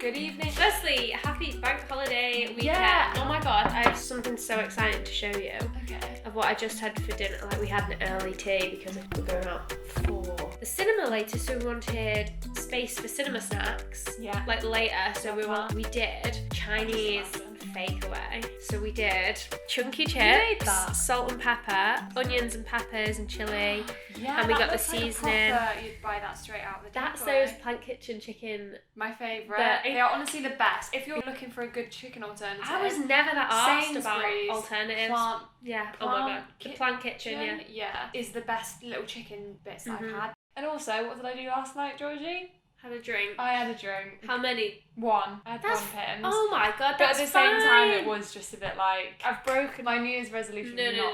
Good evening. Firstly, happy bank holiday weekend. Yeah. Oh my god, I have something so exciting to show you. Okay. Of what I just had for dinner. Like, we had an early tea because we're going out for the cinema later, so we wanted space for cinema snacks. Yeah. Like later, so we did Chinese takeaway. So we did chunky chips, salt and pepper, onions and peppers and chili. Yeah, and we got the looks seasoning. Like a proper, you'd buy that straight out of the That's takeaway. those Plant Kitchen chicken. My favourite. They are honestly the best. If you're looking for a good chicken alternative. I was never that arsed about Sainsbury's alternatives. Plant, yeah. Oh my god. The Plant Kitchen, yeah, is the best little chicken bits I've had. And also, what did I do last night, Georgie? Had a drink. I had a drink. How many? One. I had one Pittance. Oh my god, but that's at the same time, it fine. was just a bit like, I've broken my New Year's resolution. No.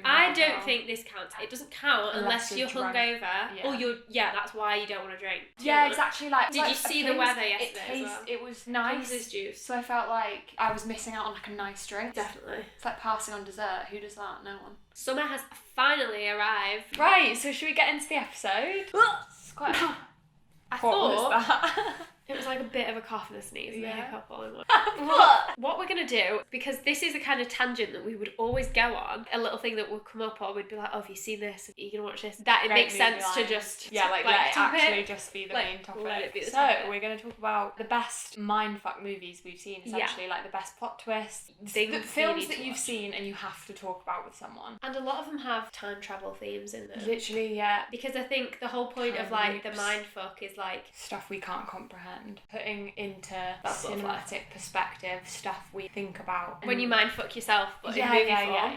I don't think this counts. It doesn't count unless you're drunk. hungover or that's why you don't want to drink. Yeah, exactly. Like, did you see the weather yesterday as well? It was nice. Pim's juice. So I felt like I was missing out on like a nice drink. Definitely. It's like passing on dessert. Who does that? No one. Summer has finally arrived. Right, so should we get into the episode? It's quite... What was that? It was like a bit of a cough and a sneeze and a hiccup all in one. What? What we're going to do, because this is the kind of tangent that we would always go on, a little thing that would come up or we'd be like, oh, have you seen this? Are you going to watch this? That it Great makes sense movie to lines. just... Yeah, like let it jump actually just be the Like, main topic. let it be the so topic. we're going to talk about the best mindfuck movies we've seen, essentially, like the best plot twists, the films that you've seen and you have to talk about with someone. And a lot of them have time travel themes in them. Literally, yeah. Because I think the whole point of like the mindfuck is like... stuff we can't comprehend. Putting into That's cinematic perspective stuff we think about. When you mindfuck yourself, but in yeah. movie form.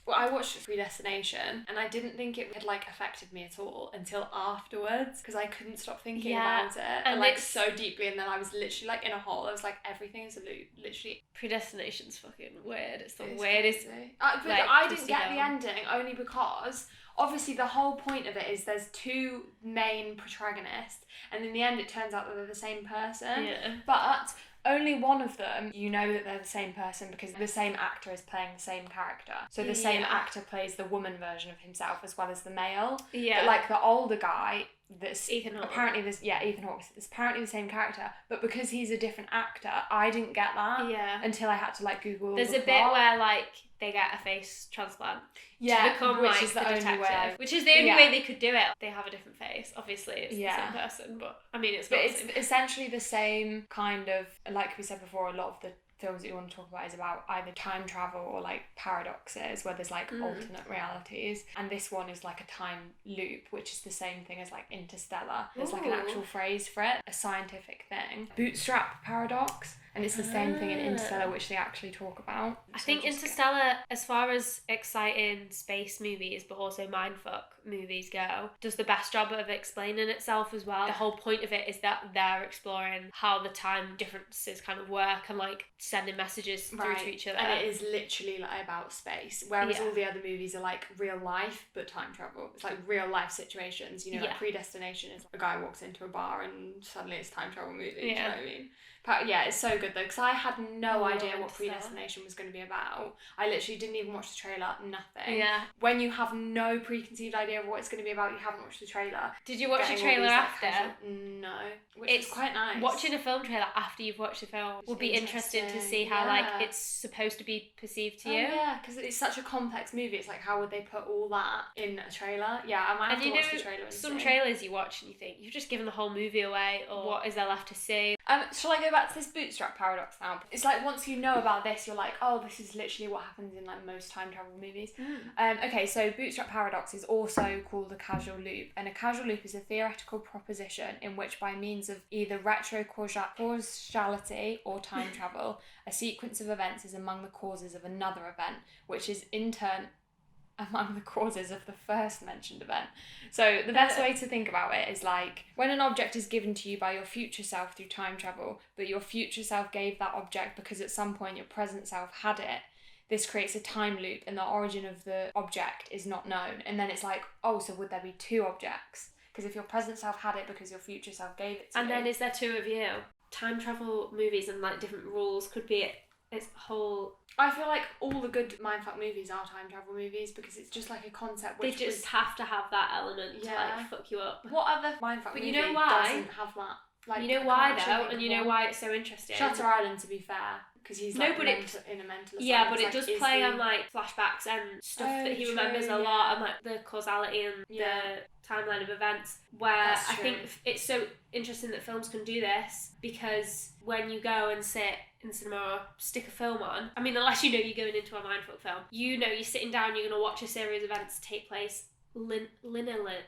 Well, I watched Predestination and I didn't think it had like affected me at all until afterwards because I couldn't stop thinking about it and like so deeply, and then I was literally like in a hole. I was like, everything is a loop, literally. Predestination's fucking weird. It's the weirdest. But like, I didn't get the ending only because obviously the whole point of it is there's two main protagonists and in the end it turns out that they're the same person. Yeah. But only one of them, you know that they're the same person because the same actor is playing the same character. So the same actor plays the woman version of himself as well as the male. Yeah. But like the older guy, that's Ethan Hawke. Apparently Ethan Hawke is apparently the same character, but because he's a different actor, I didn't get that until I had to like Google. There's a bit where like they get a face transplant to become which like is the the only detective, way. which is the only way they could do it. They have a different face. Obviously, it's the same person, but I mean, it's not. But it's essentially the same kind of, like we said before. A lot of the films that you want to talk about is about either time travel or like paradoxes where there's like alternate realities, and this one is like a time loop, which is the same thing as like Interstellar. There's like an actual phrase for it, a scientific thing, bootstrap paradox, and it's the same thing in Interstellar, which they actually talk about. I think Interstellar, as far as exciting space movies but also mindfuck movies go, does the best job of explaining itself as well. The whole point of it is that they're exploring how the time differences kind of work and like sending messages through to each other. And it is literally like about space, whereas all the other movies are like real life but time travel. It's like real life situations, you know, like Predestination is a guy walks into a bar and suddenly it's a time travel movie. Do you know what I mean? But yeah, it's so good though, because I had no idea what Predestination was going to be about. I literally didn't even watch the trailer, nothing. Yeah. When you have no preconceived idea of what it's going to be about, you haven't watched the trailer. Did you watch the trailer after? No. Which is quite nice. Watching a film trailer after you've watched the film will be interesting to see how like it's supposed to be perceived to you. Yeah, because it's such a complex movie. It's like, how would they put all that in a trailer? Yeah, I might have to watch the trailer and some see. trailers you watch and you think, you've just given the whole movie away, or what is there left to see? Shall I go back to this bootstrap paradox now? It's like once you know about this, you're like, oh, this is literally what happens in like most time travel movies. Okay, so bootstrap paradox is also called a causal loop, and a causal loop is a theoretical proposition in which by means of either retrocausality or time travel, a sequence of events is among the causes of another event, which is in turn among the causes of the first mentioned event. So the best way to think about it is like when an object is given to you by your future self through time travel, but your future self gave that object because at some point your present self had it, this creates a time loop and the origin of the object is not known. And then it's like, oh, so would there be two objects? Because if your present self had it because your future self gave it to you. And then is there two of you? Time travel movies and like different rules could be its whole... I feel like all the good mindfuck movies are time travel movies because it's just like a concept which they just have to have that element to like fuck you up. What other mindfuck movie doesn't have that? Like, you know why though, and you know why it's so interesting. Shutter Island, to be fair, because he's like in a mental asylum. Yeah, but it does play on like flashbacks and stuff that he remembers a lot, and like the causality and the timeline of events. Where I think it's so interesting that films can do this, because when you go and sit in the cinema or stick a film on, I mean, unless you know you're going into a mindfuck film, you know you're sitting down, you're going to watch a series of events take place linearly,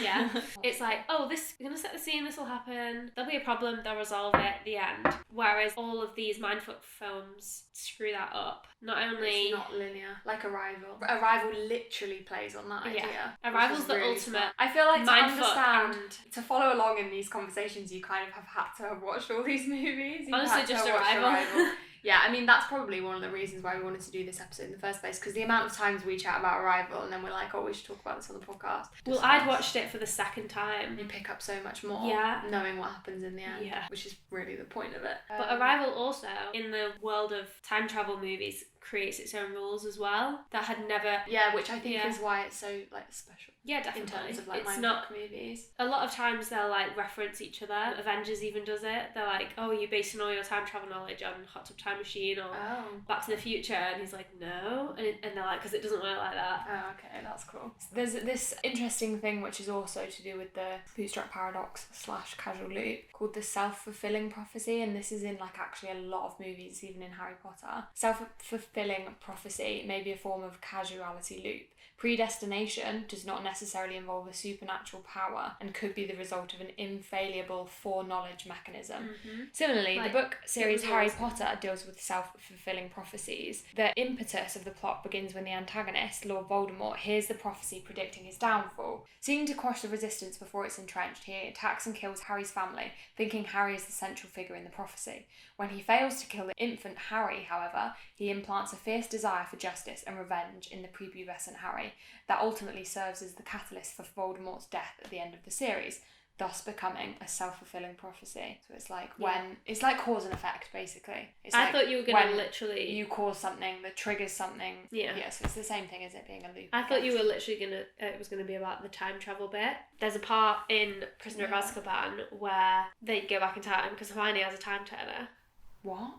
yeah. It's like, oh, this, we're gonna set the scene, this will happen, there'll be a problem, they'll resolve it at the end. Whereas all of these mindfuck films screw that up. Not only it's not linear, like Arrival literally plays on that idea. Arrival's the ultimate smart. I feel like to understand, to follow along in these conversations, you kind of have had to have watched all these movies. Honestly, just Arrival. Yeah, I mean, that's probably one of the reasons why we wanted to do this episode in the first place, because the amount of times we chat about Arrival and then we're like, oh, we should talk about this on the podcast. Well, I'd watched it for the second time. You pick up so much more, knowing what happens in the end, which is really the point of it. But Arrival also, in the world of time travel movies, creates its own rules as well that had never... Yeah, which I think is why it's so, like, special. Yeah, definitely. In terms of, like, it's not movies. A lot of times they'll, like, reference each other. Avengers even does it. They're like, oh, you're basing all your time travel knowledge on Hot Tub Time Machine or Back to the Future. And he's like, no. And they're like, because it doesn't work like that. Oh, okay, that's cool. There's this interesting thing which is also to do with the bootstrap paradox / casual loop, called the self-fulfilling prophecy. And this is in, like, actually a lot of movies, even in Harry Potter. Self-fulfilling prophecy may be a form of causality loop. Predestination does not necessarily involve a supernatural power and could be the result of an infallible foreknowledge mechanism. Mm-hmm. Similarly, like, the book series Harry Potter deals with self-fulfilling prophecies. The impetus of the plot begins when the antagonist, Lord Voldemort, hears the prophecy predicting his downfall. Seeking to quash the resistance before it's entrenched, he attacks and kills Harry's family, thinking Harry is the central figure in the prophecy. When he fails to kill the infant Harry, however, he implants a fierce desire for justice and revenge in the prepubescent Harry that ultimately serves as the catalyst for Voldemort's death at the end of the series, thus becoming a self-fulfilling prophecy. So it's like it's like cause and effect, basically. It's I thought you were going to literally... You cause something that triggers something. Yeah, so it's the same thing as it being a loop. I thought you were literally going to... It was going to be about the time travel bit. There's a part in Prisoner of Azkaban where they go back in time because Hermione has a time turner. What?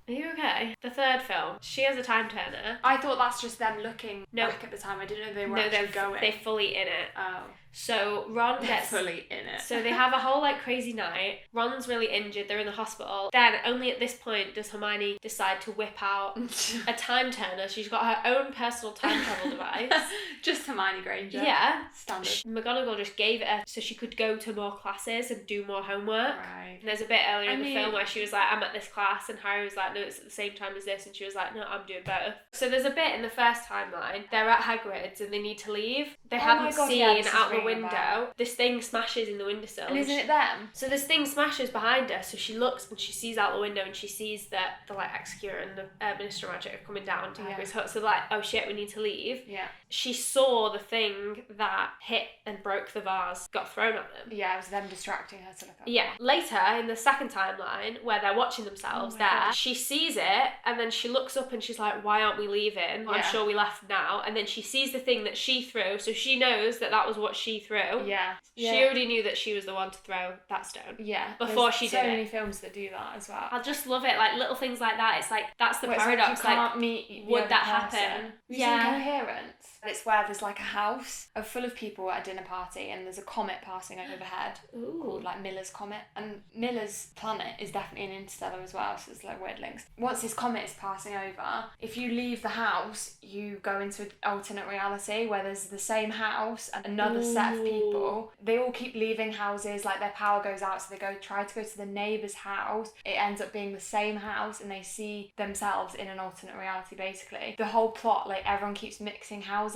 Are you okay? The third film, she has a time turner. I thought that's just them looking back at the time. I didn't know they were actually going. They're fully in it. Oh. So Ron gets... fully in it. So they have a whole, like, crazy night. Ron's really injured. They're in the hospital. Then, only at this point, does Hermione decide to whip out a time turner. She's got her own personal time travel device. Just Hermione Granger. Yeah. Standard. McGonagall just gave it her so she could go to more classes and do more homework. Right. And there's a bit earlier in the film where she was like, I'm at this class, and Harry was like, no, it's at the same time as this, and she was like, no, I'm doing both. So there's a bit in the first timeline, they're at Hagrid's and they need to leave. They haven't seen out the window. This thing smashes in the windowsill. And isn't it them? So this thing smashes behind her, so she looks and she sees out the window and she sees that the, like, Executor and the Minister of Magic are coming down to Hagrid's hut. So they're like, oh shit, we need to leave. Yeah. She saw the thing that hit and broke the vase got thrown at them. Yeah, it was them distracting her to look at. Yeah. Later, in the second timeline, where they're watching themselves she sees it, and then she looks up and she's like, why aren't we leaving? I'm sure we left now. And then she sees the thing that she threw, so she knows that that was what she threw. Yeah. She already knew that she was the one to throw that stone. Yeah. Before she did it. So many films that do that as well. I just love it. Like, little things like that. It's like, that's the paradox. Like, you can't meet would that happen? Have you seen Coherance? It's where there's, like, a house full of people at a dinner party, and there's a comet passing overhead called, like, Miller's Comet. And Miller's planet is definitely an interstellar as well, so it's, like, weird links. Once this comet is passing over, if you leave the house, you go into an alternate reality where there's the same house and another set of people. They all keep leaving houses, like, their power goes out, so they try to go to the neighbour's house. It ends up being the same house, and they see themselves in an alternate reality, basically. The whole plot, like, everyone keeps mixing houses,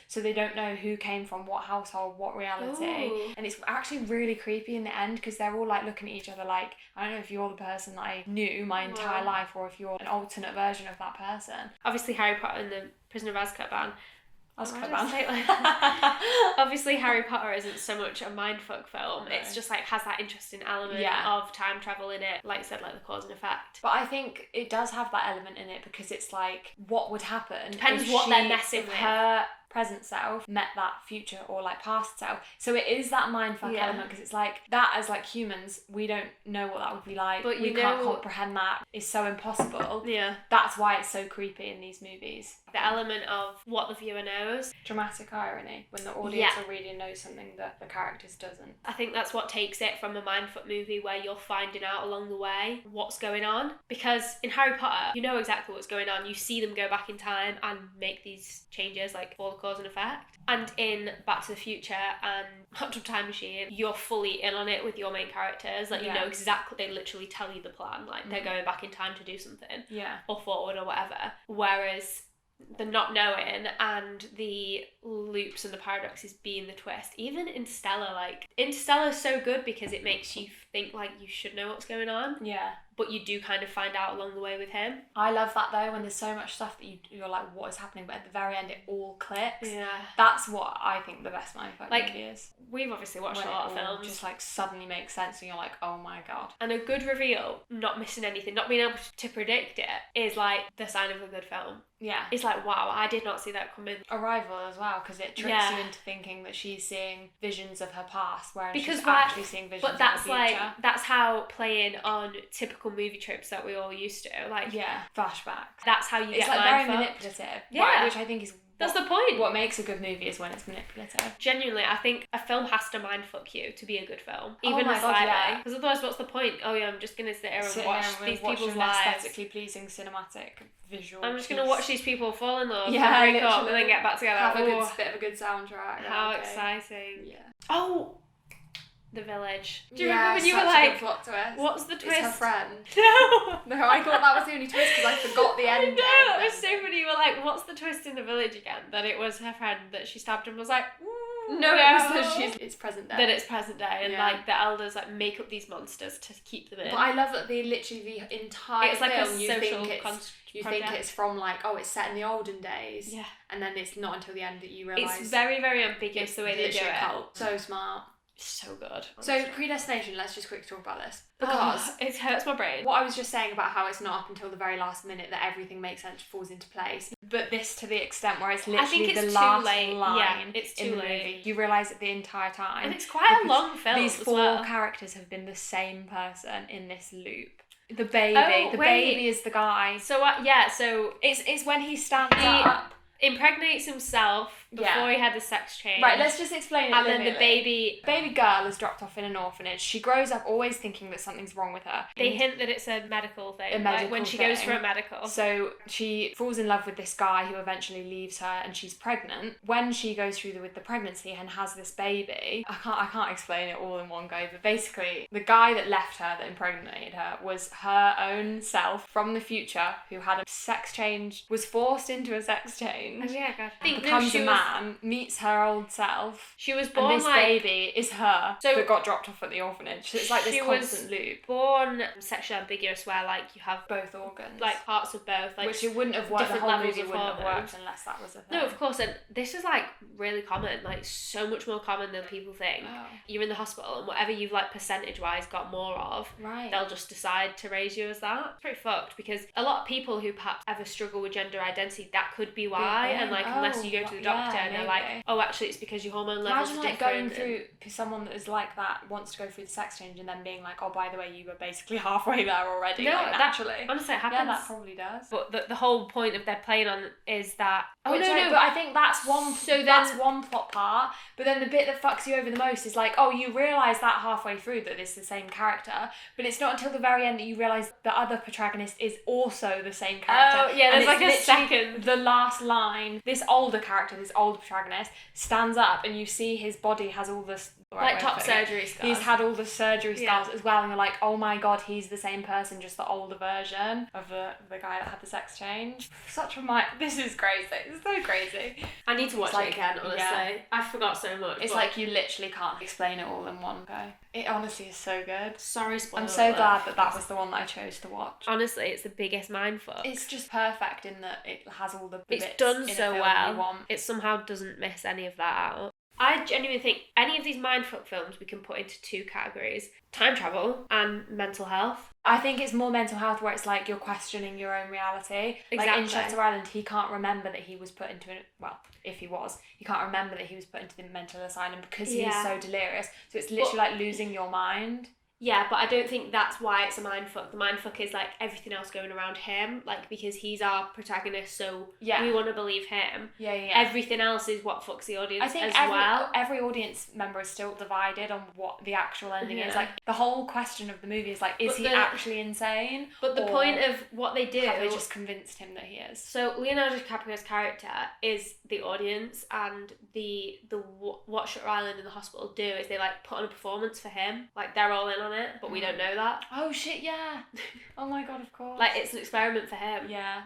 so they don't know who came from what household, what reality. And it's actually really creepy in the end, because they're all, like, looking at each other like, I don't know if you're the person that I knew my entire life, or if you're an alternate version of that person. Obviously Harry Potter and the Prisoner of Azkaban. Obviously Harry Potter isn't so much a mindfuck film. It's just, like, has that interesting element of time travel in it, like you said, like the cause and effect. But I think it does have that element in it, because it's like, what would happen? Depends what they're messing with. Her present self met that future or like past self. So it is that mindfuck element, because it's like that as like humans, we don't know what that would be like. But we can't comprehend that. It's so impossible. Yeah. That's why it's so creepy in these movies. The element of what the viewer knows. Dramatic irony, when the audience already knows something that the characters doesn't. I think that's what takes it from a mindfuck movie, where you're finding out along the way what's going on. Because in Harry Potter, you know exactly what's going on. You see them go back in time and make these changes, like for the cause and effect. And in Back to the Future and Hot Tub Time Machine, you're fully in on it with your main characters. Like, you know exactly, they literally tell you the plan. Like, they're going back in time to do something. Yeah. Or forward or whatever. Whereas the not knowing and the loops and the paradoxes being the twist. Even Interstellar's so good because it makes you think like you should know what's going on. Yeah. But you do kind of find out along the way with him. I love that though, when there's so much stuff that you're like, what is happening? But at the very end, it all clicks. Yeah. That's what I think the best mindfuck movie is. We've obviously watched a lot of films. Just like suddenly makes sense and you're like, oh my God. And a good reveal, not missing anything, not being able to predict it, is like the sign of a good film. Yeah. It's like, wow, I did not see that coming. Arrival as well, because it tricks you into thinking that she's seeing visions of her past, whereas she's actually seeing visions of her future. But that's like, that's how playing on typical movie tropes that we all used to, like flashbacks. That's how you get mindfucked. It's like very manipulative. Yeah. Right, which I think is that's the point. What makes a good movie is when it's manipulative. Genuinely, I think a film has to mindfuck you to be a good film. Even slightly. Because otherwise, what's the point? Oh yeah, I'm just going to sit here and watch these people's lives. Aesthetically pleasing cinematic visual. I'm just going to watch these people fall in love and break up and then get back together. Have a bit of a good soundtrack. How exciting. Yeah. Oh! The Village. Do you remember when you were like, what's the twist? It's her friend. No, I thought that was the only twist because I forgot the end. No, it was so funny. You were like, what's the twist in The Village again? That it was her friend that she stabbed and was like, no, it was that it's present day. That it's present day, and like the elders like make up these monsters to keep them in. But I love that they literally the entire film, like a you think it's from like, oh, it's set in the olden days. Yeah. And then it's not until the end that you realise. It's very, very ambiguous the way they do it. So smart. So good. So Predestination, let's just quickly talk about this. Because it hurts my brain. What I was just saying about how it's not up until the very last minute that everything makes sense, falls into place. But this to the extent where it's literally the last line it's too late. Movie. You realise it the entire time. And it's quite a long film. These four characters have been the same person in this loop. The baby. Baby is the guy. So so it's when he stands up. Impregnates himself before he had the sex change. Right, let's just explain it. And then the baby girl is dropped off in an orphanage. She grows up always thinking that something's wrong with her. They hint that it's a medical thing. When she goes for a medical. So she falls in love with this guy who eventually leaves her and she's pregnant. When she goes through with the pregnancy and has this baby, I can't explain it all in one go, but basically the guy that left her, that impregnated her, was her own self from the future who had a sex change, was forced into a sex change. Oh, yeah, God. Becomes a man, meets her old self. She was born and this baby is her that got dropped off at the orphanage. So it's like this constant loop. Born sexually ambiguous, where like you have both organs, like parts of both, like which it wouldn't have worked. The whole movie wouldn't have worked unless that was a thing. No, of course, and this is like really common, like so much more common than people think. Oh. You're in the hospital, and whatever you've like percentage-wise got more of, they'll just decide to raise you as that. It's pretty fucked because a lot of people who perhaps ever struggle with gender identity, that could be why. And like unless you go to the doctor and they're like, oh, actually it's because your hormone levels are different. Imagine like going through someone that is like that, wants to go through the sex change and then being like, oh, by the way, you were basically halfway there already. No, like, naturally. Honestly, it happens. Yeah, that probably does. But the whole point of they're playing on is that but I think that's one. So that's one plot part. But then the bit that fucks you over the most is like, oh, you realise that halfway through that it's the same character, but it's not until the very end that you realise the other protagonist is also the same character. Oh yeah, there's like a second. The last line. This older character, this older protagonist, stands up and you see his body has all this like top surgery scars. He's had all the surgery scars as well, and you're like, oh my God, he's the same person, just the older version of the guy that had the sex change. This is crazy. It's so crazy. I need to watch it again, honestly. Yeah. I forgot so much. It's like you literally can't explain it all in one go. It honestly is so good. Sorry, spoiler. I'm so glad that was the one that I chose to watch. Honestly, it's the biggest mindfuck. It's just perfect in that it has all the bits. It's done so well. It somehow doesn't miss any of that out. I genuinely think any of these mindfuck films we can put into two categories: time travel and mental health. I think it's more mental health where it's like you're questioning your own reality. Exactly. Like in Shutter Island, he can't remember that he was put into he can't remember that he was put into the mental asylum because he is so delirious. So it's literally like losing your mind. Yeah, but I don't think that's why it's a mindfuck. The mindfuck is like everything else going around him, like because he's our protagonist, so we want to believe him. Yeah. Everything else is what fucks the audience. I think every audience member is still divided on what the actual ending is. Like the whole question of the movie is like, is he actually insane? But the point of what they do, have they just convinced him that he is? So Leonardo DiCaprio's character is the audience, and the what Shutter Island and the hospital do is they like put on a performance for him. Like they're all in on it, but we don't know that. Oh shit, yeah. Oh my god, of course. Like it's an experiment for him. Yeah.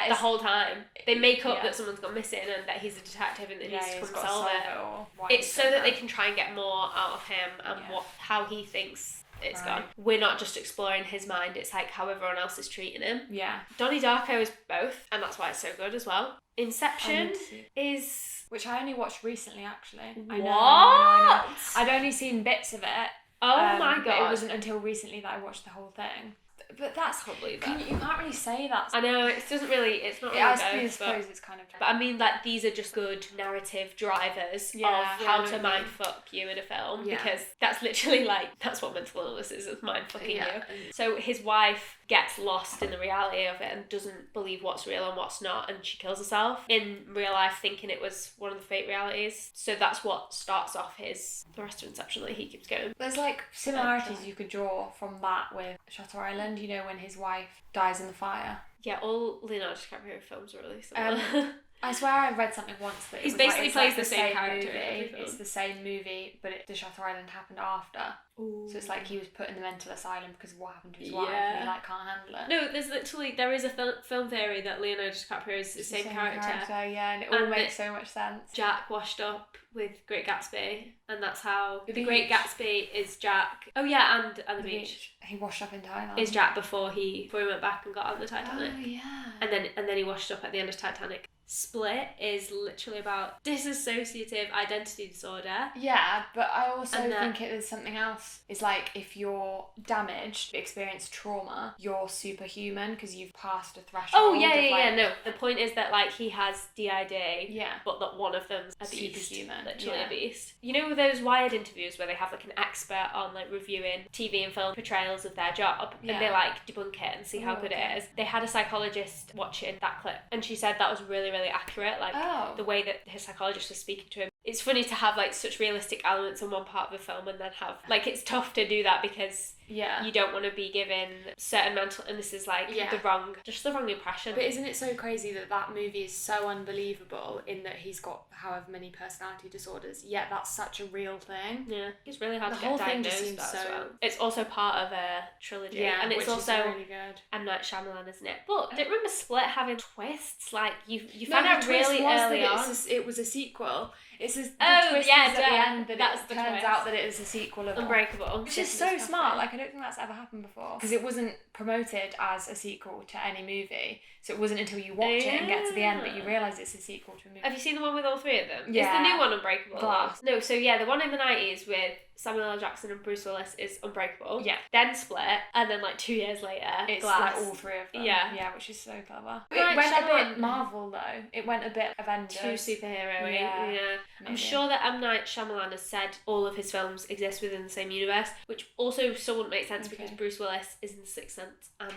The whole time they make up that someone's gone missing and that he's a detective and that he's to come solve it. It's so that they can try and get more out of him and how he thinks it's gone. We're not just exploring his mind, it's like how everyone else is treating him. Yeah. Donnie Darko is both, and that's why it's so good as well. Inception is... Which I only watched recently, actually. What? I know. I'd only seen bits of it. Oh my god. But it wasn't until recently that I watched the whole thing. But that's probably you can't really say that. I know, it's not really I suppose it's kind of... But I mean, like, these are just good narrative drivers of how to mindfuck you in a film, because that's literally, like, that's what mental illness is mindfucking you. So his wife gets lost in the reality of it and doesn't believe what's real and what's not, and she kills herself in real life thinking it was one of the fake realities. So that's what starts off the rest of Inception, like, he keeps going. There's, like, similarities you could draw from that with Shutter Island, you know, when his wife dies in the fire. Yeah, all Leonardo DiCaprio films are really similar. I swear I read something once that he basically plays the same character movie. in every film. It's the same movie, but the Shutter Island happened after. Ooh. So it's like he was put in the mental asylum because of what happened to his wife and he like can't handle it. No, there is a film theory that Leonardo DiCaprio is the same character. Yeah, and it all makes so much sense. Jack washed up with Great Gatsby, and that's how the Great Gatsby is Jack. Oh yeah, and the beach. He washed up in Thailand. Is Jack before he went back and got on the Titanic. Oh yeah. And then he washed up at the end of Titanic. Split is literally about dissociative identity disorder. Yeah, but I also think it is something else. It's like if you're damaged, experience trauma, you're superhuman because you've passed a threshold. Oh yeah. No, the point is that like he has DID. Yeah. But that one of them's a beast. Superhuman. Literally a beast. You know those Wired interviews where they have like an expert on like reviewing TV and film portrayals of their job, and they like debunk it and see how good it is. They had a psychologist watching that clip, and she said that was really, really accurate, like the way that his psychologist was speaking to him. It's funny to have like such realistic elements in one part of the film and then have like, it's tough to do that because you don't want to be given certain mental illnesses like the wrong impression. But isn't it so crazy that movie is so unbelievable in that he's got however many personality disorders, yet that's such a real thing. Yeah, it's really hard to get diagnosed. Just seems so... well. It's also part of a trilogy, and it's also really good. M. Night Shyamalan, isn't it? But don't remember Split having twists? Like you found out really early on. It was a sequel. It's the twist at the end that that's it turns out that it is a sequel of Unbreakable, which is so smart. Like I don't think that's ever happened before because it wasn't promoted as a sequel to any movie. So it wasn't until you watch it and get to the end that you realise it's a sequel to a movie. Have you seen the one with all three of them? Yeah. It's the new one, Unbreakable. Glass. No, so the one in the 90s with Samuel L. Jackson and Bruce Willis is Unbreakable. Yeah. Then Split, and then like 2 years later, it's Glass. like all three of them. Yeah, which is so clever. Right, It went a bit Marvel though. It went a bit Avengers. Too superhero-y. Yeah. I'm sure that M. Night Shyamalan has said all of his films exist within the same universe, which also still wouldn't make sense because Bruce Willis is in The Sixth Sense and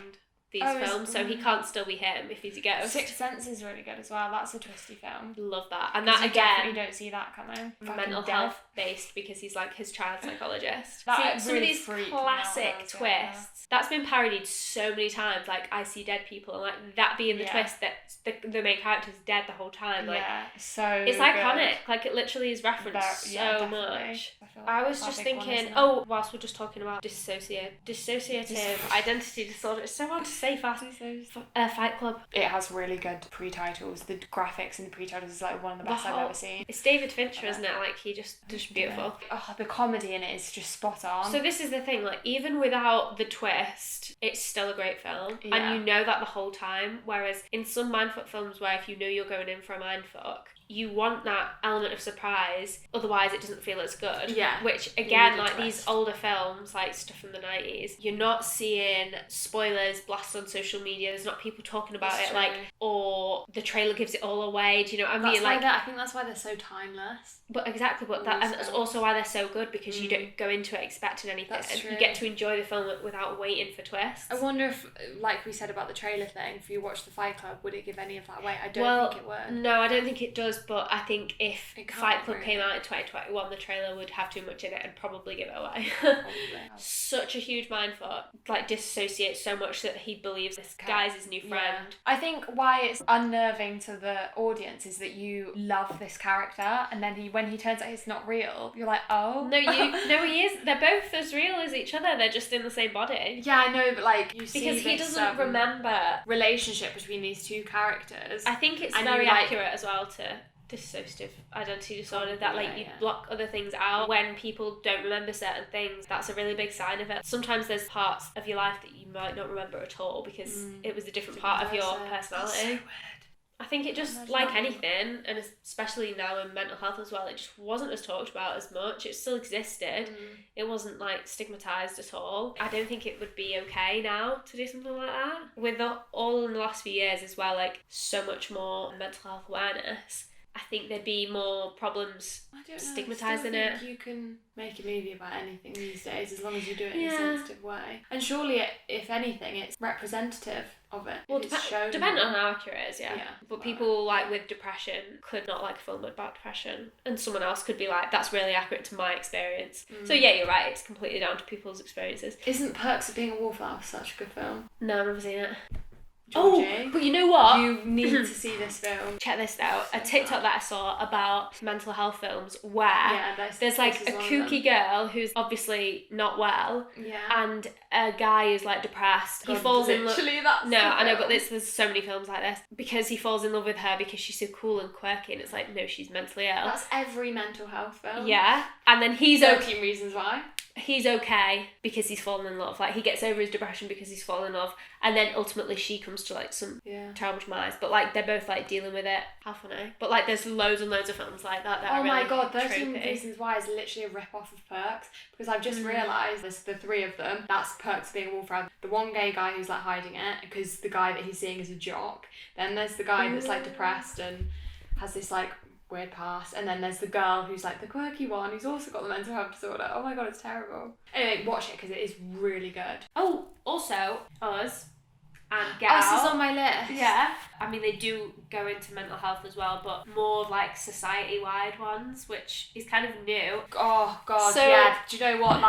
these films, so he can't still be him if he's a ghost. Sixth Sense is really good as well. That's a twisty film. Love that. And that again, you don't see that coming. Mental health based because he's like his child psychologist. Some really of these classic twists that's been parodied so many times, like I See Dead People, and like that being the twist that the main character's dead the whole time. Like so it's iconic. Like it literally is referenced so much. I was just thinking, whilst we're just talking about dissociative identity disorder, it's so hard to say fast. Fight Club. It has really good pre-titles. The graphics in the pre-titles is like one of the best I've ever seen. It's David Fincher, isn't it? Like he just beautiful. Oh, the comedy in it is just spot on. So this is the thing, like even without the twist, it's still a great film, and you know that the whole time. Whereas in some mindfuck films, where if you know you're going in for a mindfuck, you want that element of surprise, otherwise it doesn't feel as good. Yeah. Which, again, like twist. these older films, like stuff from the 90s, you're not seeing spoilers blasted on social media. There's not people talking about That's it, true. like, or the trailer gives it all away. Do you know what I mean? Like, I think that's why they're so timeless. But exactly, but that, and that's also why they're so good, because you don't go into it expecting anything. That's true. You get to enjoy the film without waiting for twists. I wonder if, like we said about the trailer thing, if you watch the Fight Club, would it give any of that away? I don't think it would. No, I don't think it does, but I think if Fight Club really. came out in 2021, the trailer would have too much in it and probably give it away. Such a huge mindfuck. Like, disassociates so much that he believes this guy's his new friend. Yeah. I think why it's unnerving to the audience is that you love this character, and then when he turns out he's not real, you're like, oh. No, he is. They're both as real as each other. They're just in the same body. Yeah, I know, but like you see because he this, doesn't remember relationship between these two characters. I think it's very accurate as well to dissociative identity disorder, that like you block other things out when people don't remember certain things. That's a really big sign of it. Sometimes there's parts of your life that you might not remember at all because it was a different part of your personality. That's so weird. I think it just, like anything, and especially now in mental health as well, it just wasn't as talked about as much. It still existed. It wasn't like stigmatised at all. I don't think it would be okay now to do something like that. With all in the last few years as well, like so much more mental health awareness, I think there'd be more problems stigmatising it. I think you can make a movie about anything these days as long as you do it in a sensitive way. And surely, if anything, it's representative of it. Well, depending on how accurate it is, yeah. But people like with depression could not like a film about depression, and someone else could be like, that's really accurate to my experience. So yeah, you're right, it's completely down to people's experiences. Isn't Perks of Being a Wallflower such a good film? No, I've never seen it. Georgie, but you know what? You need to see this film. Check this out. A TikTok that I saw about mental health films where there's like a kooky girl who's obviously not well, and a guy who's like depressed. He falls in love. No, I know, but there's so many films like this because he falls in love with her because she's so cool and quirky, and it's like, no, she's mentally ill. That's every mental health film. Yeah, and then he's 13 Reasons Why. He's okay because he's fallen in love. Like, he gets over his depression because he's fallen in love, and then ultimately she comes to like some terrible demise. But like, they're both like dealing with it. How funny! But like, there's loads and loads of films like that. Oh my god, 13 Reasons Why is literally a rip off of Perks, because I've just realised there's the three of them. That's Perks of Being a Wallflower. The one gay guy who's like hiding it because the guy that he's seeing is a jock. Then there's the guy that's like depressed and has this like weird past, and then there's the girl who's like the quirky one who's also got the mental health disorder. Oh my god, it's terrible. Anyway, watch it because it is really good. Oh, also Us and Get Out. Us is on my list. Yeah, I mean, they do go into mental health as well, but more like society-wide ones, which is kind of new. Oh god, yeah. Do you know what,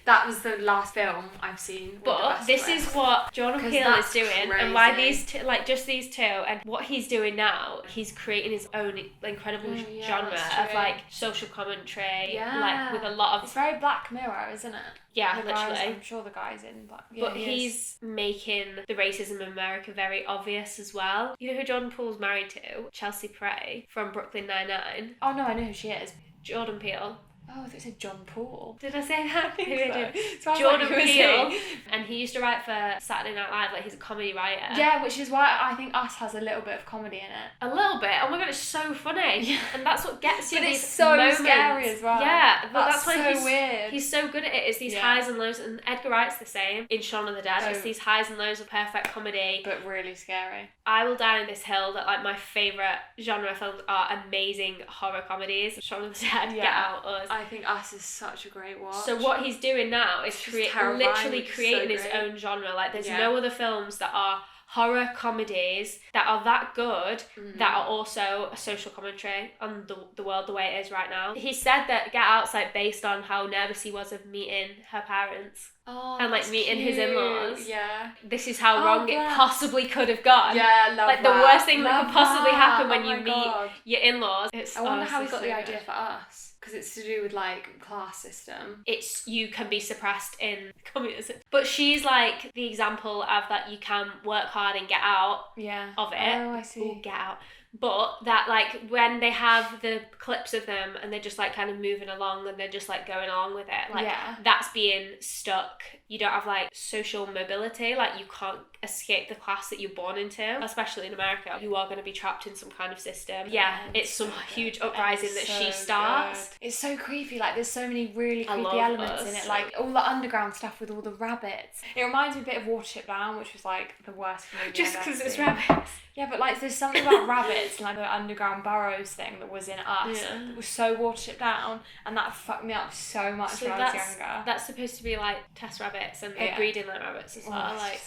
that was the last film I've seen. But this is what Jordan Peele is doing, and why these two, like just these two, and what he's doing now, he's creating his own incredible genre of like social commentary, like with a lot of. It's very Black Mirror, isn't it? Yeah, the literally. Guys, I'm sure the guy's in Black Mirror. But he's making the racism in America very obvious as well. You know who Jordan Peele's married to? Chelsea Peretti from Brooklyn Nine-Nine. Oh no, I know who she is. Jordan Peele. Oh, I thought you said John Paul. Did I say that? I think so. Jordan Peele. And he used to write for Saturday Night Live, like he's a comedy writer. Yeah, which is why I think Us has a little bit of comedy in it. A little bit? Oh my god, it's so funny. Yeah. And that's what gets you. But these it's so moments. scary as well. Yeah, but that's why so weird. He's so good at it. It's these highs and lows, and Edgar Wright's the same in Shaun of the Dead. It's these highs and lows of perfect comedy. But really scary. I will die on this hill that like my favourite genre films are amazing horror comedies. Shaun of the Dead, Get Out, Us. I think Us is such a great watch. So what he's doing now is literally creating his own genre. Like, there's no other films that are horror comedies that are that good that are also a social commentary on the world the way it is right now. He said that Get Out's like based on how nervous he was of meeting her parents. And like meeting his in-laws. Yeah. This is how wrong it possibly could have gone. Yeah, love like that. The worst thing that could possibly happen when you meet God. your in-laws. I wonder how he got the idea for Us. Because it's to do with like class system. It's you can be suppressed in communism. But she's like the example of that you can work hard and get out of it. Oh, I see. Ooh, get out. But that, like, when they have the clips of them and they're just, like, kind of moving along and they're just, like, going along with it, like, that's being stuck. You don't have, like, social mobility. Like, you can't escape the class that you're born into, especially in America. You are going to be trapped in some kind of system. Yeah, it's some huge uprising that she starts. Good. It's so creepy. Like, there's so many really creepy elements in it. Like, all the underground stuff with all the rabbits. It reminds me a bit of Watership Down, which was, like, the worst movie just because it's rabbits. Yeah, but, like, there's something about rabbits and, like, the underground burrows thing that was in Us that was so Watership Down, and that fucked me up so much when I was younger. That's supposed to be, like, test rabbits, and they're breeding like rabbits as well. Like,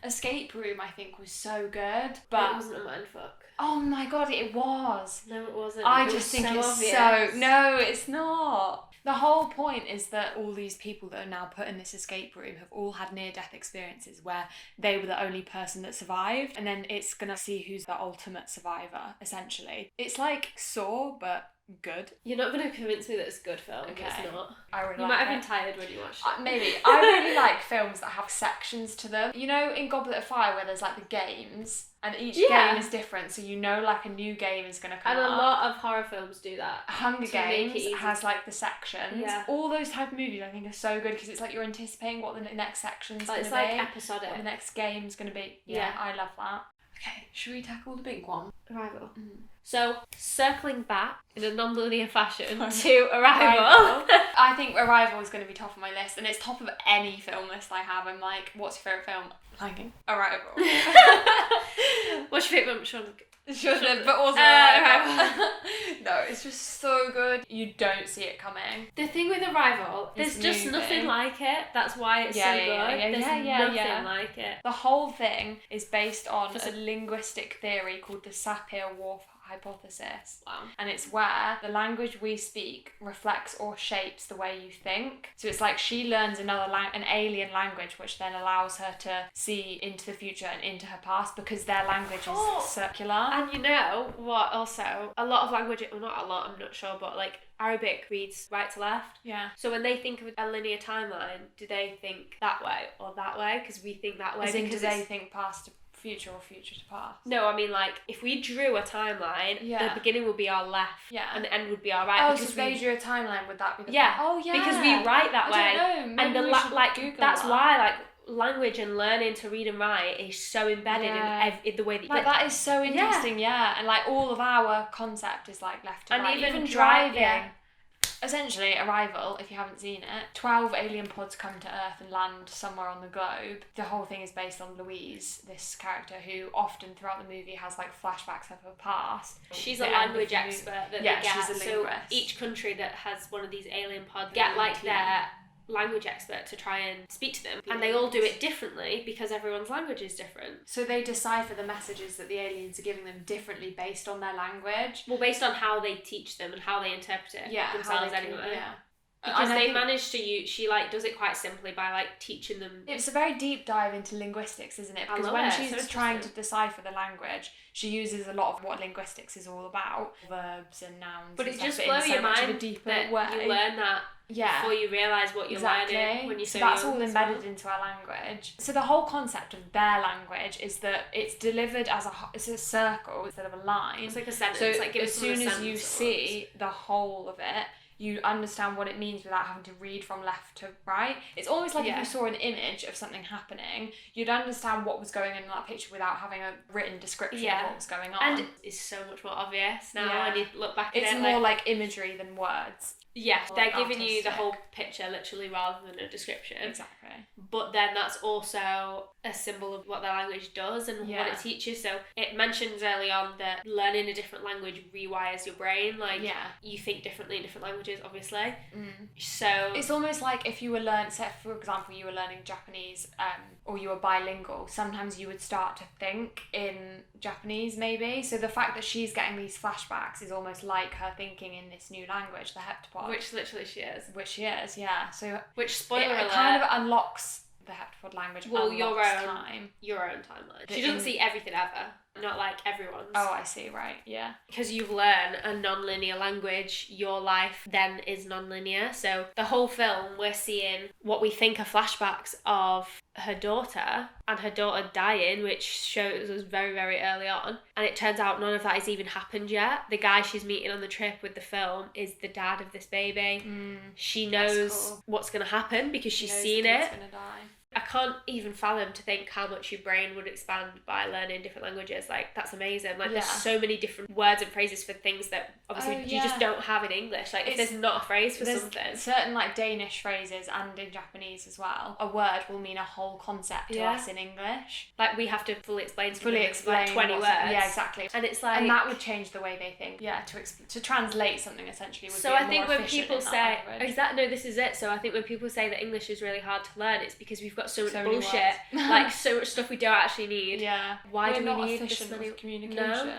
Escape Room, I think, was so good, but it wasn't a mindfuck. Oh my god, it was. No, it wasn't. I just think it's obvious. so... No, it's not. The whole point is that all these people that are now put in this escape room have all had near-death experiences where they were the only person that survived, and then it's gonna see who's the ultimate survivor, essentially. It's like Saw, but good. You're not going to convince me that it's a good film. Okay. It's not. I really You like might have it. been tired when you watched it. Maybe. I really like films that have sections to them. You know, in Goblet of Fire, where there's like the games, and each game is different, so you know, like, a new game is going to come up. And up. a lot of horror films do that. Hunger Games has like the sections. Yeah. All those type of movies I think are so good because it's like you're anticipating what the next section's going to be. It's like episodic. What the next game's going to be. Yeah, I love that. Okay, should we tackle the big one? Arrival. So, circling back in a non-linear fashion to Arrival. I think Arrival is going to be top of my list, and it's top of any film list I have. I'm like, what's your favourite film? Liking Arrival. What's your favourite film? But also Arrival. No, it's just so good. You don't see it coming. The thing with Arrival, there's just nothing like it. That's why it's so good. There's nothing like it. The whole thing is based on a linguistic theory called the Sapir-Whorf hypothesis. Wow. And it's where the language we speak reflects or shapes the way you think. So it's like she learns an alien language, which then allows her to see into the future and into her past because their language is circular. And you know what, also, a lot of language, well, not a lot, I'm not sure, but like Arabic reads right to left. Yeah. So when they think of a linear timeline, do they think that way or that way? Because we think that way. Do they think past to future or future to past? No, I mean, like, if we drew a timeline, the beginning would be our left and the end would be our right. Oh, because so if they drew a timeline, would that be the Oh, yeah. Because we write that way. I don't know. Maybe and we should Google that's that. why, like, language and learning to read and write is so embedded in the way that... Like, that is so interesting, and like, all of our concept is like left to right. Even driving. Essentially, Arrival, if you haven't seen it, 12 alien pods come to Earth and land somewhere on the globe. The whole thing is based on Louise, this character who often throughout the movie has like flashbacks of her past. She's a language expert that they get. She's a linguist. So each country that has one of these alien pods get like their language expert to try and speak to them, and they all do it differently because everyone's language is different. So they decipher the messages that the aliens are giving them differently based on their language. Well, based on how they teach them and how they interpret it themselves anyway. Yeah. Because they manage to use, she like does it quite simply by like teaching them. It's a very deep dive into linguistics, isn't it? Because when she's trying to decipher the language, she uses a lot of what linguistics is all about, verbs and nouns. But it just blows your mind that you learn that before you realise what you're learning when you're so young. That's all embedded into our language. So the whole concept of their language is that it's delivered as it's a circle instead of a line. It's like a sentence. So like as soon as you see the whole of it, you understand what it means without having to read from left to right. It's almost like if you saw an image of something happening, you'd understand what was going on in that picture without having a written description of what was going on. And it's so much more obvious now when you look back at it. It's more like imagery than words. Yeah, they're giving you the whole picture literally rather than a description. Exactly. But then that's also a symbol of what their language does and what it teaches. So it mentions early on that learning a different language rewires your brain. Like, you think differently in different languages, obviously. So it's almost like if you were for example, you were learning Japanese, or you were bilingual, sometimes you would start to think in Japanese, maybe. So the fact that she's getting these flashbacks is almost like her thinking in this new language, the heptapod. Which literally she is. Which she is, yeah. So which, spoiler alert, it kind of unlocks the heptapod language. Well, your own time. Your own timeline. She doesn't see everything ever. not like everyone's. Oh, I see, right, yeah. Because you learn a non-linear language, your life then is non-linear. So the whole film, we're seeing what we think are flashbacks of her daughter and her daughter dying, which shows us very, very early on. And it turns out none of that has even happened yet. The guy she's meeting on the trip with the film is the dad of this baby. She knows what's going to happen because she's seen it. Gonna die. I can't even fathom to think how much your brain would expand by learning different languages. Like, that's amazing. Like, there's so many different words and phrases for things that obviously you just don't have in English. Like, if there's not a phrase for something. Certain, like, Danish phrases and in Japanese as well, a word will mean a whole concept to us in English. Like, we have to fully explain like 20 words. Yeah, exactly. And it's like... And that would change the way they think. Yeah, to translate something, essentially, would be I think more when efficient people in that say... language. No, this is it. So I think when people say that English is really hard to learn, it's because we've got so much bullshit. Like, so much stuff we don't actually need. Yeah. Why do we need efficient this many... with communication? No.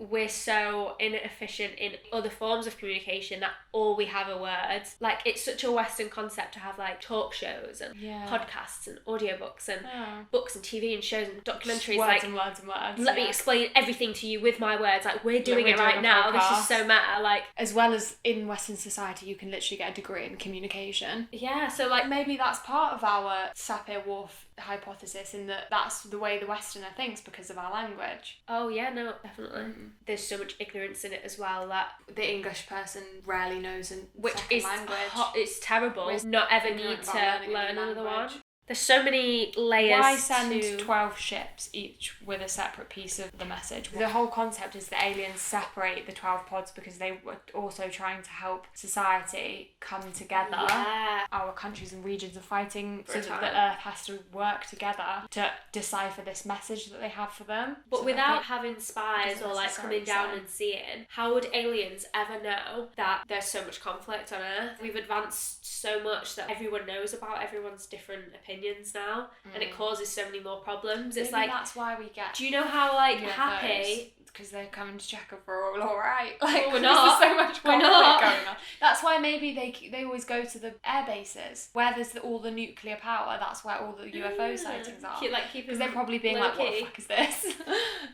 We're so inefficient in other forms of communication that all we have are words. Like, it's such a Western concept to have, like, talk shows and podcasts and audiobooks and books and TV and shows and documentaries. Words and words and words. Let me explain everything to you with my words. Like, we're doing it right now. This is so meta. Like, as well as in Western society, you can literally get a degree in communication. Yeah, so, like, maybe that's part of our Sapir-Whorf hypothesis, in that that's the way the Westerner thinks because of our language. Oh yeah, no, definitely. There's so much ignorance in it as well that the English person rarely knows a which second is language. It's terrible. Not ever need to learn another one. There's so many layers. Why send 12 ships, each with a separate piece of the message? The whole concept is that aliens separate the 12 pods because they were also trying to help society come together. Yeah. Our countries and regions are fighting so that the Earth has to work together to decipher this message that they have for them. But so without having spies or, like, coming down and seeing, how would aliens ever know that there's so much conflict on Earth? We've advanced so much that everyone knows about everyone's different opinions now, and it causes so many more problems. It's maybe like, that's why we get. Do you know how, like, UFOs, happy? Because they're coming to check if we're all alright. Like, we're not. There's so much conflict going on. That's why maybe they always go to the air bases where there's all the nuclear power. That's where all the UFO sightings are. Because they're probably being like, what the fuck is this?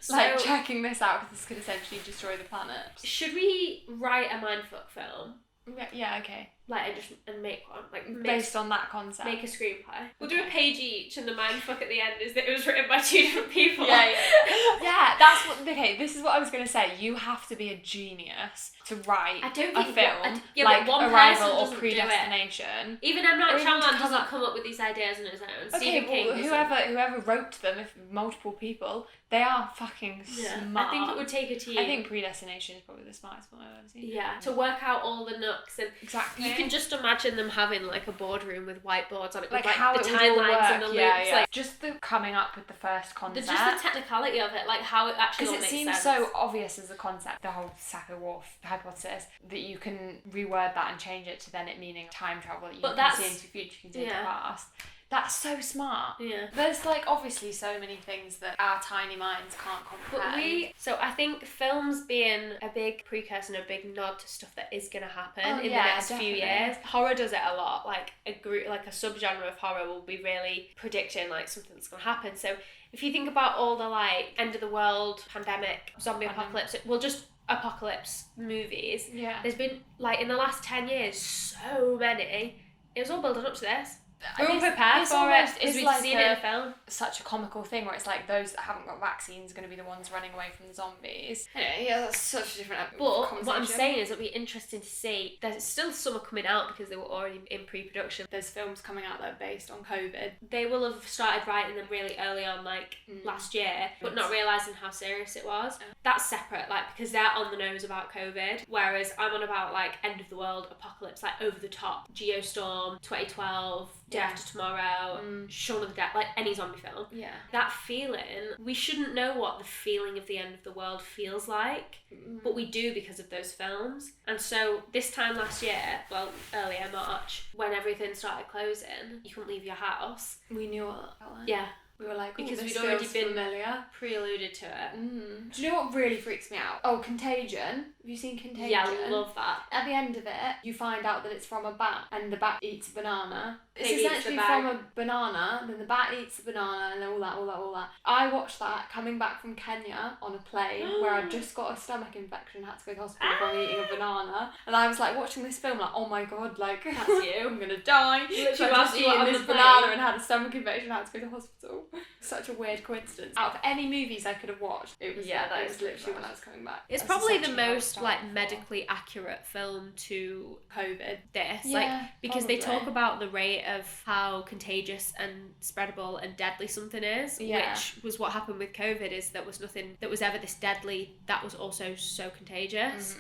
Like, checking this out because this could essentially destroy the planet. Should we write a mindfuck film? Yeah, okay. Like, and make one. Like, based on that concept. Make a screenplay. We'll do a page each, and the mindfuck at the end is that it was written by 2 different people. Yeah. Yeah, that's what... Okay, this is what I was going to say. You have to be a genius to write a film like Arrival or Predestination. Even M. Night Shyamalan doesn't come up with these ideas on his own. Okay, whoever wrote them, if multiple people, they are fucking smart. I think it would take a team. I think Predestination is probably the smartest one I've ever seen. Yeah, to work out all the nooks and... Exactly. You can just imagine them having, like, a boardroom with whiteboards on it, like, with, like, how the timelines and the loops. Yeah. Like, just the coming up with the first concept. Just the technicality of it, like how it actually all makes sense. Because it seems so obvious as a concept, the whole Sapir-Whorf hypothesis, that you can reword that and change it to then it meaning time travel, that you can see into the future, you can see into the past. That's so smart. Yeah. There's, like, obviously so many things that our tiny minds can't comprehend. So I think films being a big precursor and a big nod to stuff that is going to happen in the next few years. Horror does it a lot. Like, a subgenre of horror will be really predicting, like, something that's going to happen. So if you think about all the, like, end of the world, pandemic, zombie apocalypse, apocalypse movies. Yeah. There's been, like, in the last 10 years, so many. It was all building up to this. We're all prepared for it because we've seen it in a film. Such a comical thing where it's like those that haven't got vaccines are going to be the ones running away from the zombies. Anyway, yeah, that's such a different But what I'm saying is it'll be interesting to see. There's still some coming out because they were already in pre-production. There's films coming out that are based on COVID. They will have started writing them really early on, like last year, but not realising how serious it was. That's separate, like, because they're on the nose about COVID, whereas I'm on about, like, end of the world, apocalypse, like, over the top, Geostorm, 2012, Day After Tomorrow, Shaun of the Dead, like any zombie film. Yeah. That feeling, we shouldn't know what the feeling of the end of the world feels like, but we do because of those films. And so this time last year, well, earlier March, when everything started closing, you couldn't leave your house. We knew all that. Yeah. We were like, because this we'd already feels been familiar. pre-alluded to it. Do you know what really freaks me out? Oh, Contagion. Have you seen Contagion? Yeah, I love that. At the end of it, you find out that it's from a bat, and the bat eats a banana. It's It eats essentially the from bag. a banana, then the bat eats the banana, and then all that. I watched that coming back from Kenya on a plane where I'd just got a stomach infection, had to go to hospital from eating a banana, and I was like watching this film like, oh my god, like That's you. I'm gonna die. Literally So I whilst just you were eaten on this the banana plane. and had a stomach infection, had to go to hospital. Such a weird coincidence. Out of any movies I could have watched, it was that it is was literally bad. when I was coming back. It's That's probably the essentially how it most started like for. medically accurate film to COVID. this, Yeah, like, because they probably. talk about the rate of how contagious and spreadable and deadly something is, Yeah. which was what happened with COVID. Is there was nothing that was ever this deadly that was also so contagious.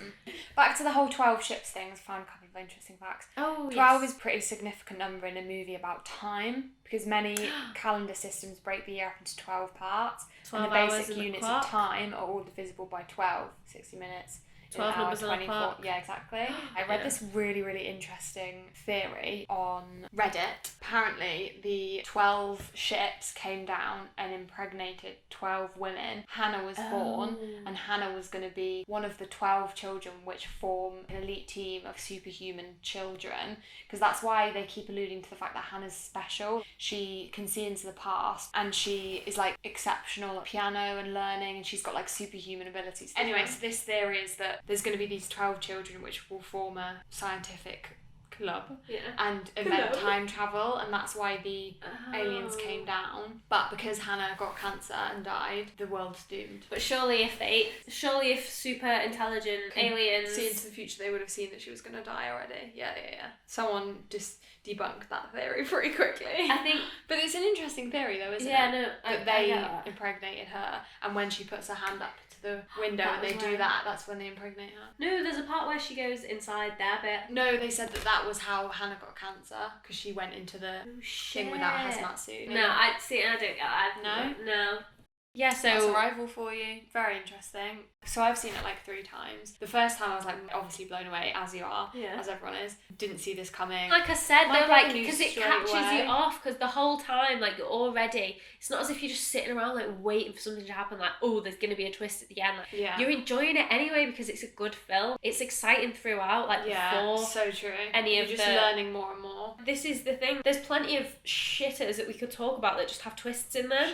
Back to the whole 12 ships thing, I found a couple of interesting facts. Oh, 12 is a pretty significant number in a movie about time, because many calendar systems break the year up into 12 parts, 12 and the hours basic in the units clock. of time are all divisible by 12, 60 minutes. 12 an hour, numbers on the clock. Yeah, exactly. I read this really, really interesting theory on Reddit. Apparently, the 12 ships came down and impregnated 12 women. Hannah was born, and Hannah was going to be one of the 12 children which form an elite team of superhuman children, because that's why they keep alluding to the fact that Hannah's special. She can see into the past, and she is like exceptional at piano and learning, and she's got like superhuman abilities. Anyway, so this theory is that there's going to be these 12 children which will form a scientific club and invent time travel, and that's why the aliens came down. But because Hannah got cancer and died, the world's doomed. But surely if super intelligent aliens See into the future, they would have seen that she was going to die already. Yeah. Someone just debunked that theory pretty quickly. I think, but it's an interesting theory though, isn't it? yeah, no, That they impregnated her, and when she puts her hand up to the window That and they was do right. that's when they impregnate her. No, there's a part where she goes inside their bit. No, they said that was how Hannah got cancer, because she went into the thing without a hazmat suit. No, I don't get that. No. Yeah, so That's Arrival for you. Very interesting. So I've seen it like 3 times. The first time I was like obviously blown away, as you are, as everyone is. Didn't see this coming. like I said, My though, brother like, knew because it straight catches away. you off, because the whole time, like, you're all ready. It's not as if you're just sitting around, like, waiting for something to happen, like, oh, there's going to be a twist at the end. Like, Yeah. you're enjoying it anyway because it's a good film. It's exciting throughout, like, before so true. any You're of just the... learning more and more. This is the thing. There's plenty of shitters that we could talk about that just have twists in them.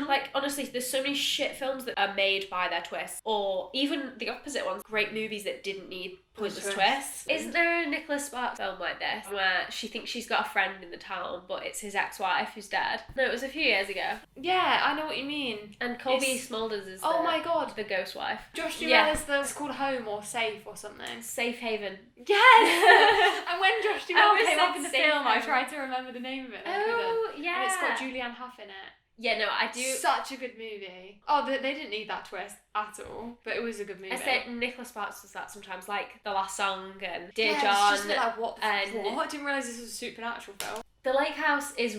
Like, honestly, there's so many shit films that are made by their twists, or even the opposite ones, great movies that didn't need pointless twists. Isn't there a Nicholas Sparks film like this where she thinks she's got a friend in the town, but it's his ex-wife who's dead? No, it was a few years ago. Yeah, I know what you mean. And Colby Smulders is my god, the ghost wife. Josh Duhamel it's called Home or Safe or something. Safe Haven. Yes! And when Josh Duhamel always came said up in the Safe film, I Haven. tried to remember the name of it. And I couldn't. Oh, yeah. And it's got Julianne Hough in it. Yeah, no, I do. Such a good movie. Oh, they didn't need that twist at all, but it was a good movie. I said Nicholas Sparks does that sometimes, like The Last Song and Dear It's John. just a bit like, what the and what? I didn't realise this was a supernatural film. The Lake House is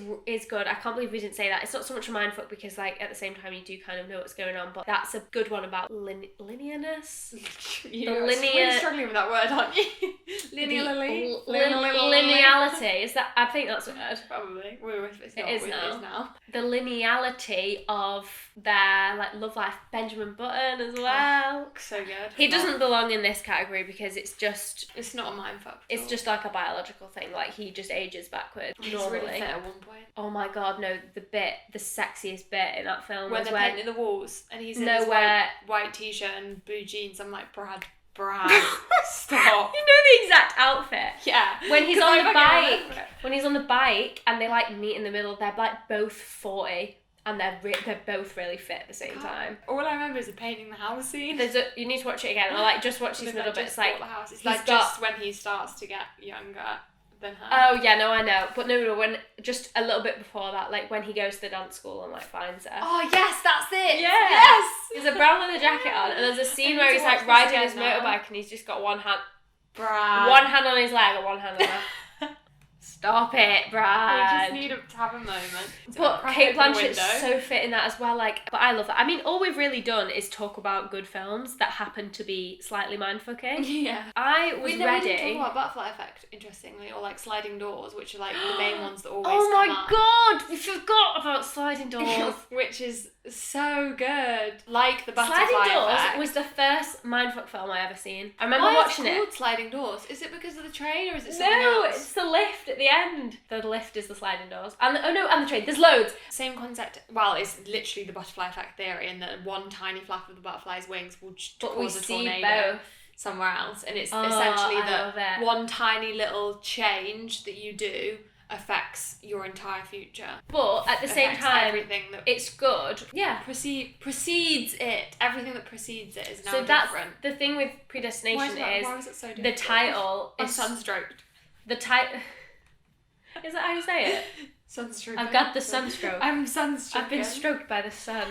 good. I can't believe we didn't say that. It's not so much a mindfuck because, like, at the same time you do kind of know what's going on, but that's a good one about linearness. You're really struggling with that word, aren't you? Lineality. Is that? I think that's a word. Probably. It's not, It is now. The lineality of their, like, love life. Benjamin Button as well. So good. He doesn't belong in this category because it's just... It's not a mindfuck. It's just like a biological thing. Like, he just ages backwards. He's normally. really fit at one point. Oh my god, no, the sexiest bit in that film when was they're where... painting the walls and he's in No, his where... white t-shirt and blue jeans. I'm like, Brad, You stop. know the exact outfit? Yeah. When he's 'Cause on I the fucking remember bike, it. when he's on the bike and they, like, meet in the middle, they're, like, both 40 and they're both really fit at the same time. All I remember is the painting the house scene. You need to watch it again, or, like, just watch these middle bits, like... The house. It's he's like got- just when he starts to get younger than her. Oh, yeah, no, I know. But no, when... Just a little bit before that, like, when he goes to the dance school and, like, finds her. Oh, yes, that's it. Yeah. Yes. He's a brown leather jacket on, and there's a scene where he's, like, riding his motorbike and he's just got one hand Brad. on his leg and one hand on her. Stop it, Brad. We just need to have a moment. But Kate Blanchett's so fit in that as well. Like, but I love that. I mean, all we've really done is talk about good films that happen to be slightly mindfucking. Yeah. I was We never ready. didn't talk about Butterfly Effect, interestingly, or like Sliding Doors, which are like the main ones that always Oh come my up. god, we forgot about Sliding Doors. Which is so good. Like the Butterfly Sliding Doors Effect. was the first mindfuck film I ever seen. I remember Why watching is it it. called Sliding Doors? Is it because of the train or is it something No, else? it's the lift at the end. The lift is the sliding doors. And the train. There's loads. Same concept. Well, it's literally the butterfly effect theory, and that one tiny flap of the butterfly's wings will But we cause a see tornado both. somewhere else, and it's Oh, essentially I love that it. one tiny little change that you do affects your entire future. But at the same Affects time, everything that it's good. Yeah. precedes it. Everything that precedes it is now So that's different. the thing with Predestination Why is it so different? the title I'm is sunstroked. the title. Is that how you say it? Sunstroke. I've got the sunstroke. I'm sunstroked. I've been stroked by the sun.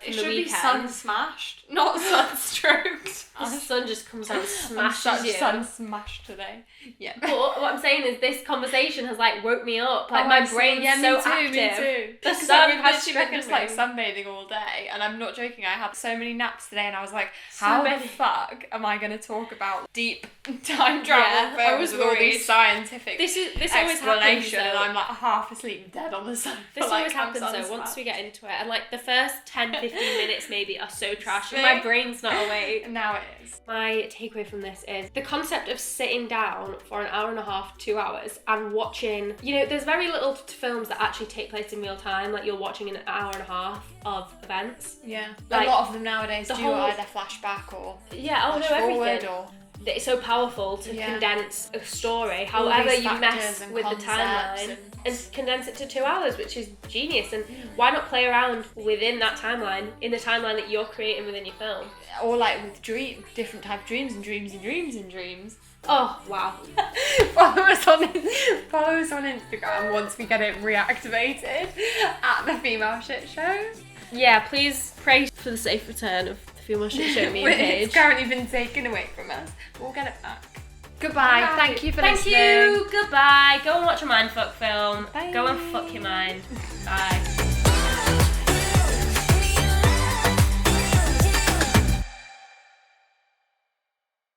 It should be sun smashed, not sunstroked. The sun just comes out and I'm smashes such you. sun smashed today. Yeah. But what I'm saying is this conversation has like woke me up. Like my brain's so active. Me too. The Because sun we've has literally been just like stricken sunbathing all day, and I'm not joking. I had so many naps today, and I was like, So how many. the fuck am I going to talk about deep time travel Yeah, I films was with all worried. these scientific This always happens. explanation, and I'm like half asleep, dead on the sofa. This like, always happens I'm though, sun once we smashed. get into it. And like the first 10-15 minutes maybe are so trash and my brain's not awake. And now it is. My takeaway from this is the concept of sitting down for an hour and a half, 2 hours and watching, there's very little films that actually take place in real time. Like you're watching an hour and a half of events. Yeah. Like, a lot of them nowadays the do whole- either flashback or flash forward everything. or It's so powerful to Yeah. condense a story, All however these you mess factors and with the concepts timeline, and condense it to 2 hours, which is genius. And why not play around within that timeline, in the timeline that you're creating within your film? or like with different type of dreams and dreams and dreams and dreams. Oh, wow. follow us on Instagram once we get it reactivated at the Female Shit Show. Yeah, please pray for the safe return of the Female Shit Show meme page. It's currently been taken away from us. We'll get it back. Goodbye. Bye. Thank you for Thank listening. you. Goodbye. Go and watch a mindfuck film. Bye. Go and fuck your mind. Bye.